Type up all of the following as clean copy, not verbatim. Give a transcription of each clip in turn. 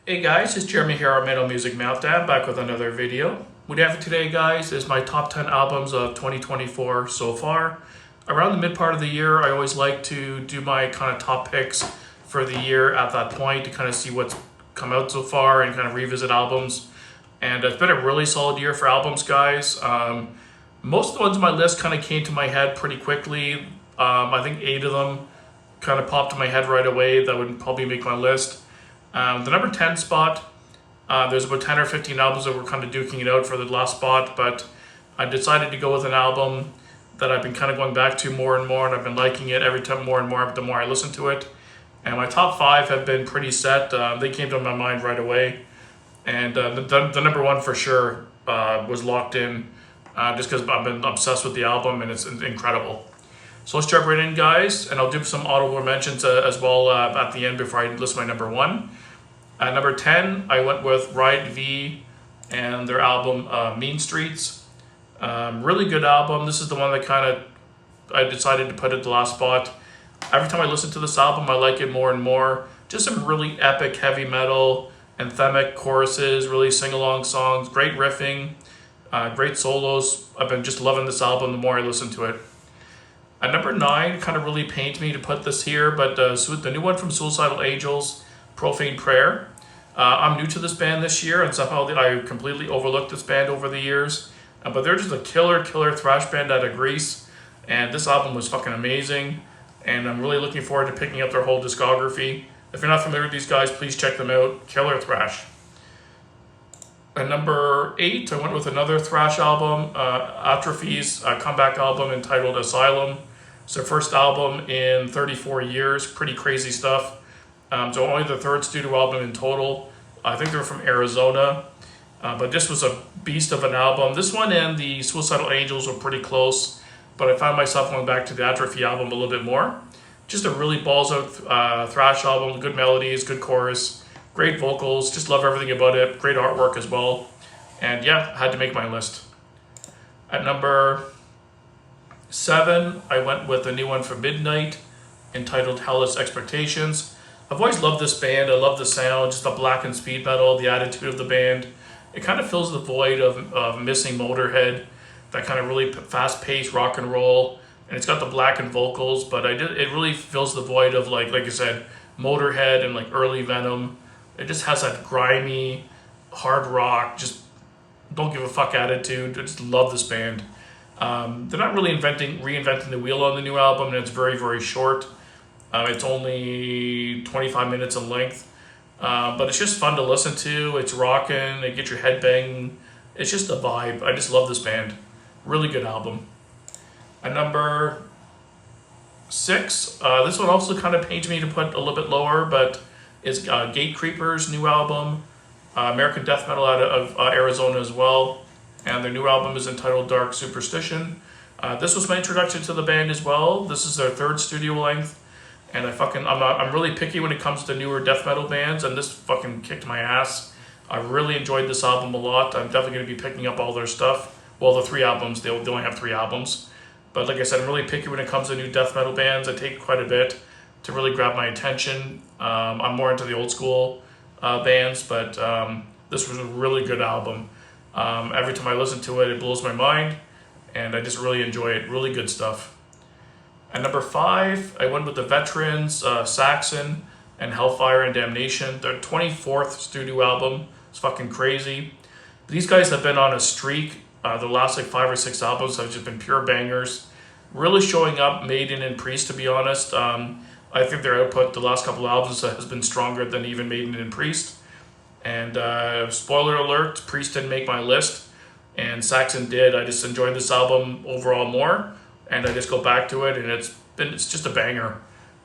Hey guys, it's Jeremy here on Metal Music Meltdown, back with another video. What we have for today, guys, is my top 10 albums of 2024 so far. Around the mid part of the year, I always like to do my kind of top picks for the year at that point to kind of see what's come out so far and kind of revisit albums. And it's been a really solid year for albums, guys. Most of the ones on my list kind of came to my head pretty quickly. I think 8 of them kind of popped to my head right away. That would probably make my list. The number 10 spot, there's about 10 or 15 albums that were kind of duking it out for the last spot, but I decided to go with an album that I've been kind of going back to more and more, and I've been liking it every time more and more the more I listen to it. And my top 5 have been pretty set. They came to my mind right away. And the number 1 for sure was locked in just because I've been obsessed with the album and it's incredible. So let's jump right in, guys, and I'll do some audible mentions as well at the end before I list my number 1. At number 10, I went with Riot V and their album Mean Streets. Really good album. This is the one that I decided to put at the last spot. Every time I listen to this album, I like it more and more. Just some really epic heavy metal, anthemic choruses, really sing-along songs, great riffing, great solos. I've been just loving this album the more I listen to it. At number 9, kind of really pained me to put this here, but the new one from Suicidal Angels, Profane Prayer. I'm new to this band this year, and somehow I completely overlooked this band over the years. But they're just a killer thrash band out of Greece, and this album was fucking amazing, and I'm really looking forward to picking up their whole discography. If you're not familiar with these guys, please check them out. Killer thrash. At number 8, I went with another thrash album, Atrophies, a comeback album entitled Asylum. It's their first album in 34 years, pretty crazy stuff. So only the 3rd studio album in total. I think they're from Arizona, but this was a beast of an album. This one and the Suicidal Angels were pretty close, but I found myself going back to the Atrophy album a little bit more. Just a really balls out thrash album, good melodies, good chorus, great vocals, just love everything about it, great artwork as well. And yeah, had to make my list. At number 7, I went with a new one from Midnight entitled Hellish Expectations. I've always loved this band. I love the sound, just the black and speed metal, the attitude of the band. It kind of fills the void of missing Motorhead, that kind of really fast-paced rock and roll. And it's got the blackened vocals, but it really fills the void of, like I said, Motorhead and like early Venom. It just has that grimy, hard rock, just don't give a fuck attitude. I just love this band. They're not really reinventing the wheel on the new album, and it's very, very short. It's only 25 minutes in length, but it's just fun to listen to. It's rocking, it gets your head banging. It's just a vibe. I just love this band. Really good album. At number 6, this one also kind of pains me to put a little bit lower, but it's Gatecreepers' new album, American death metal out of Arizona as well. And their new album is entitled Dark Superstition. This was my introduction to the band as well. This is their 3rd studio length, and I'm really picky when it comes to newer death metal bands, and this fucking kicked my ass. I really enjoyed this album a lot. I'm definitely going to be picking up all their stuff. Well, the 3 albums, they only have 3 albums. But like I said, I'm really picky when it comes to new death metal bands. I take quite a bit to really grab my attention. I'm more into the old school bands, but this was a really good album. Every time I listen to it, it blows my mind, and I just really enjoy it. Really good stuff. At number 5, I went with the Veterans, Saxon, and Hellfire and Damnation. Their 24th studio album. It's fucking crazy. These guys have been on a streak. The last 5 or 6 albums have just been pure bangers. Really showing up Maiden and Priest, to be honest. I think their output the last couple of albums has been stronger than even Maiden and Priest. And spoiler alert, Priest didn't make my list, and Saxon did. I just enjoyed this album overall more, and I just go back to it, and it's just a banger.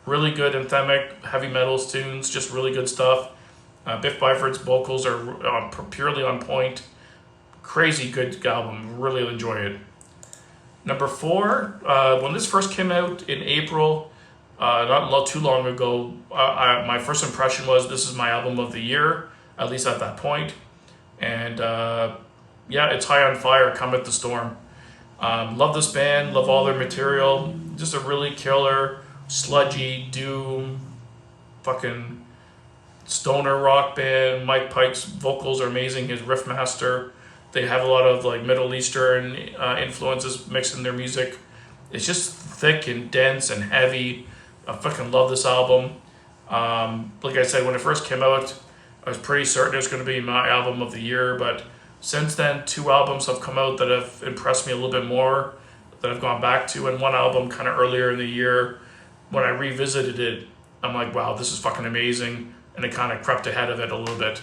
Really good anthemic, heavy metals tunes, just really good stuff. Biff Byford's vocals are purely on point. Crazy good album. Really enjoy it. Number 4, when this first came out in April, not too long ago, my first impression was this is my album of the year, at least at that point. And yeah, it's High on Fire, Come at the Storm. Love this band, love all their material. Just a really killer, sludgy, doom, fucking stoner rock band. Mike Pike's vocals are amazing. His riff master. They have a lot of like Middle Eastern influences mixed in their music. It's just thick and dense and heavy. I fucking love this album. Like I said, when it first came out, I was pretty certain it was going to be my album of the year, but since then, 2 albums have come out that have impressed me a little bit more, that I've gone back to, and one album kind of earlier in the year, when I revisited it, I'm like, wow, this is fucking amazing, and it kind of crept ahead of it a little bit.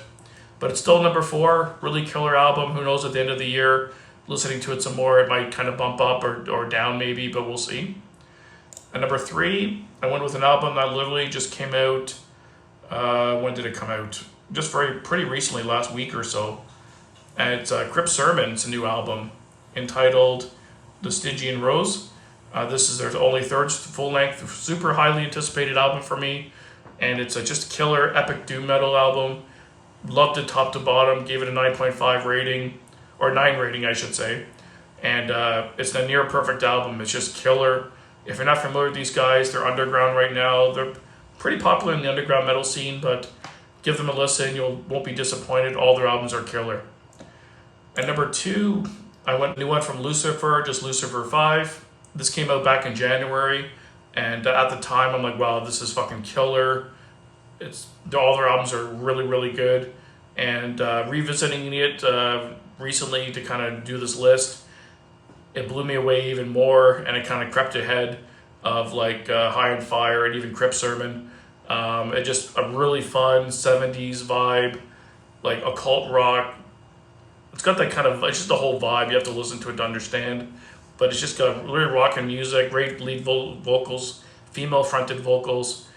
But it's still number 4, really killer album. Who knows, at the end of the year, listening to it some more, it might kind of bump up or down maybe, but we'll see. And number 3, I went with an album that literally just came out, when did it come out? Just pretty recently, last week or so. And it's Crip Surman. It's a new album entitled The Stygian Rose. This is their only 3rd full-length, super highly anticipated album for me. And it's a just killer, epic doom metal album. Loved it top to bottom. Gave it a 9.5 rating, or 9 rating, I should say. And it's a near perfect album. It's just killer. If you're not familiar with these guys, they're underground right now. They're pretty popular in the underground metal scene, but give them a listen. You won't be disappointed. All their albums are killer. And number 2, I went new one from Lucifer, just Lucifer 5. This came out back in January, and at the time I'm like, wow, this is fucking killer. All their albums are really, really good. And revisiting it recently to kind of do this list, it blew me away even more, and it kind of crept ahead of like High on Fire and even Crip Surman. It just a really fun 70s vibe, like occult rock. It's got that kind of, it's just the whole vibe. You have to listen to it to understand. But it's just got really rocking music, great lead vocals, female fronted vocals.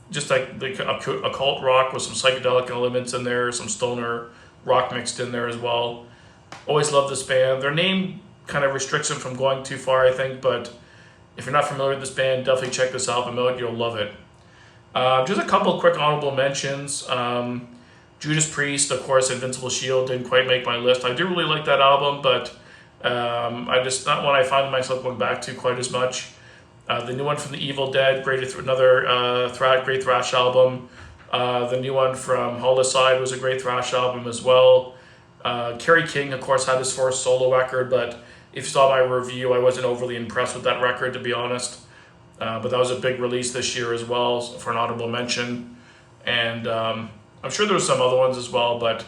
Just like the occult rock with some psychedelic elements in there, some stoner rock mixed in there as well. Always love this band. Their name kind of restricts them from going too far, I think, but if you're not familiar with this band, definitely check this album out. You'll love it. Just a couple of quick honorable mentions. Judas Priest, of course, Invincible Shield didn't quite make my list. I do really like that album, but I just not one I find myself going back to quite as much. The new one from the Evil Dead, another great thrash album. The new one from Homicide was a great thrash album as well. Kerry King, of course, had his first solo record, but if you saw my review, I wasn't overly impressed with that record, to be honest. But that was a big release this year as well, for an honorable mention. And I'm sure there were some other ones as well, but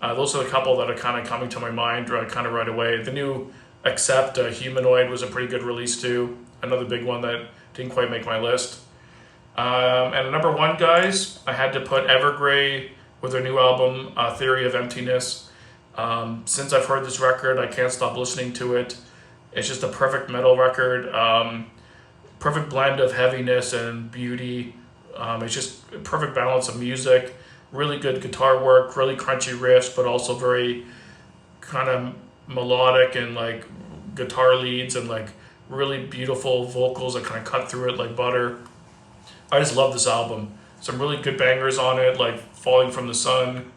those are the couple that are kind of coming to my mind kind of right away. The new Accept, Humanoid, was a pretty good release too. Another big one that didn't quite make my list. And number 1, guys, I had to put Evergray with their new album, Theory of Emptiness. Since I've heard this record, I can't stop listening to it. It's just a perfect metal record. Perfect blend of heaviness and beauty. It's just a perfect balance of music. Really good guitar work, really crunchy riffs, but also very kind of melodic and like guitar leads and like really beautiful vocals that kind of cut through it like butter. I just love this album. Some really good bangers on it, like Falling from the Sun,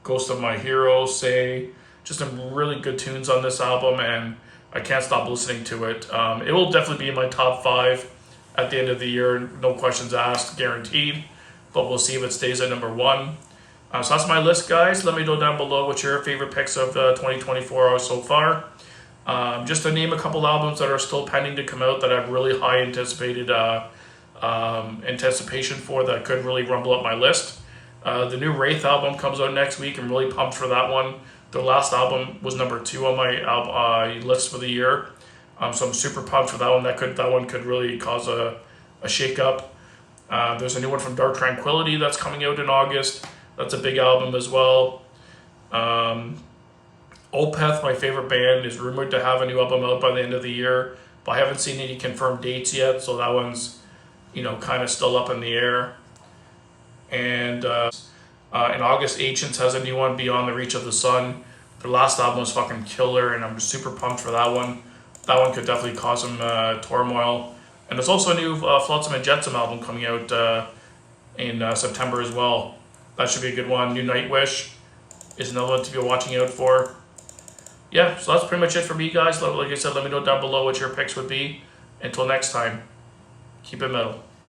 Ghost of My Hero, Say. Just some really good tunes on this album, and I can't stop listening to it. It will definitely be in my top 5 at the end of the year, no questions asked, guaranteed. But we'll see if it stays at number 1. So that's my list, guys. Let me know down below what your favorite picks of 2024 are so far. Just to name a couple albums that are still pending to come out that I have really high anticipation for, that could really rumble up my list. The new Wraith album comes out next week. I'm really pumped for that one. Their last album was number 2 on my list for the year. So I'm super pumped for that one. That one could really cause a shake-up. There's a new one from Dark Tranquillity that's coming out in August. That's a big album as well. Opeth, my favorite band, is rumored to have a new album out by the end of the year, but I haven't seen any confirmed dates yet, so that one's, kind of still up in the air. And in August, Ancients has a new one, Beyond the Reach of the Sun. Their last album was fucking killer, and I'm super pumped for that one. That one could definitely cause some turmoil. And there's also a new Flotsam and Jetsam album coming out in September as well. That should be a good one. New Nightwish is another one to be watching out for. Yeah, so that's pretty much it for me, guys. Like I said, let me know down below what your picks would be. Until next time, keep it metal.